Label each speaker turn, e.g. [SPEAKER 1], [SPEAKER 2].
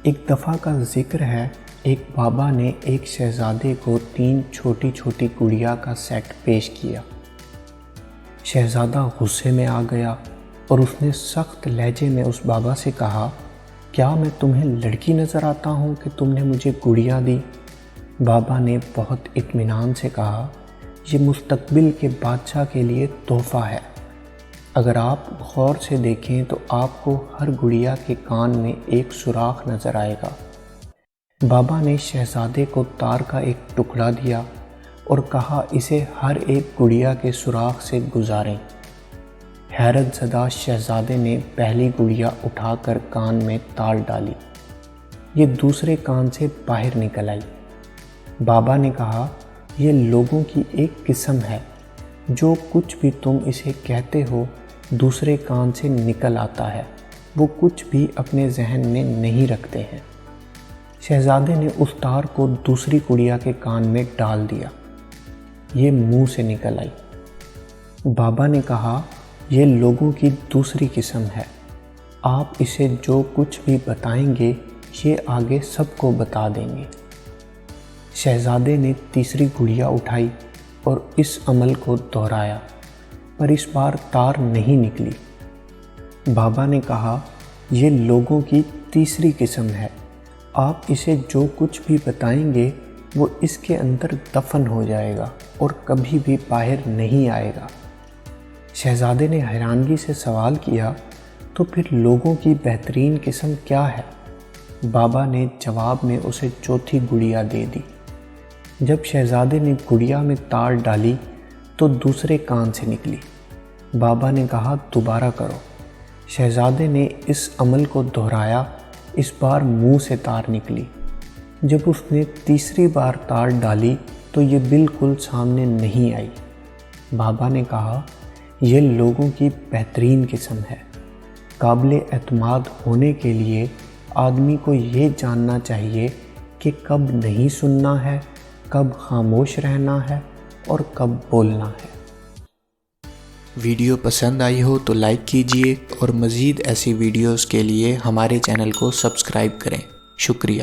[SPEAKER 1] ایک دفعہ کا ذکر ہے، ایک بابا نے ایک شہزادے کو 3 چھوٹی چھوٹی گڑیا کا سیٹ پیش کیا۔ شہزادہ غصے میں آ گیا اور اس نے سخت لہجے میں اس بابا سے کہا، کیا میں تمہیں لڑکی نظر آتا ہوں کہ تم نے مجھے گڑیا دی؟ بابا نے بہت اطمینان سے کہا، یہ مستقبل کے بادشاہ کے لیے تحفہ ہے۔ اگر آپ غور سے دیکھیں تو آپ کو ہر گڑیا کے کان میں ایک سوراخ نظر آئے گا۔ بابا نے شہزادے کو تار کا ایک ٹکڑا دیا اور کہا، اسے ہر ایک گڑیا کے سوراخ سے گزاریں۔ حیرت زدہ شہزادے نے پہلی گڑیا اٹھا کر کان میں تار ڈالی۔ یہ دوسرے کان سے باہر نکل آئی۔ بابا نے کہا، یہ لوگوں کی ایک قسم ہے، جو کچھ بھی تم اسے کہتے ہو دوسرے کان سے نکل آتا ہے، وہ کچھ بھی اپنے ذہن میں نہیں رکھتے ہیں۔ شہزادے نے اس تار کو دوسری گڑیا کے کان میں ڈال دیا۔ یہ منہ سے نکل آئی۔ بابا نے کہا، یہ لوگوں کی دوسری قسم ہے، آپ اسے جو کچھ بھی بتائیں گے یہ آگے سب کو بتا دیں گے۔ شہزادے نے تیسری گڑیا اٹھائی اور اس عمل کو دہرایا، پر اس بار تار نہیں نکلی۔ بابا نے کہا، یہ لوگوں کی تیسری قسم ہے، آپ اسے جو کچھ بھی بتائیں گے وہ اس کے اندر دفن ہو جائے گا اور کبھی بھی باہر نہیں آئے گا۔ شہزادے نے حیرانگی سے سوال کیا، تو پھر لوگوں کی بہترین قسم کیا ہے؟ بابا نے جواب میں اسے چوتھی گڑیا دے دی۔ جب شہزادے نے گڑیا میں تار ڈالی تو دوسرے کان سے نکلی۔ بابا نے کہا، دوبارہ کرو۔ شہزادے نے اس عمل کو دہرایا، اس بار منہ سے تار نکلی۔ جب اس نے تیسری بار تار ڈالی تو یہ بالکل سامنے نہیں آئی۔ بابا نے کہا، یہ لوگوں کی بہترین قسم ہے۔ قابل اعتماد ہونے کے لیے آدمی کو یہ جاننا چاہیے کہ کب نہیں سننا ہے، کب خاموش رہنا ہے اور کب بولنا ہے۔
[SPEAKER 2] ویڈیو پسند آئی ہو تو لائک کیجئے اور مزید ایسی ویڈیوز کے لیے ہمارے چینل کو سبسکرائب کریں۔ شکریہ۔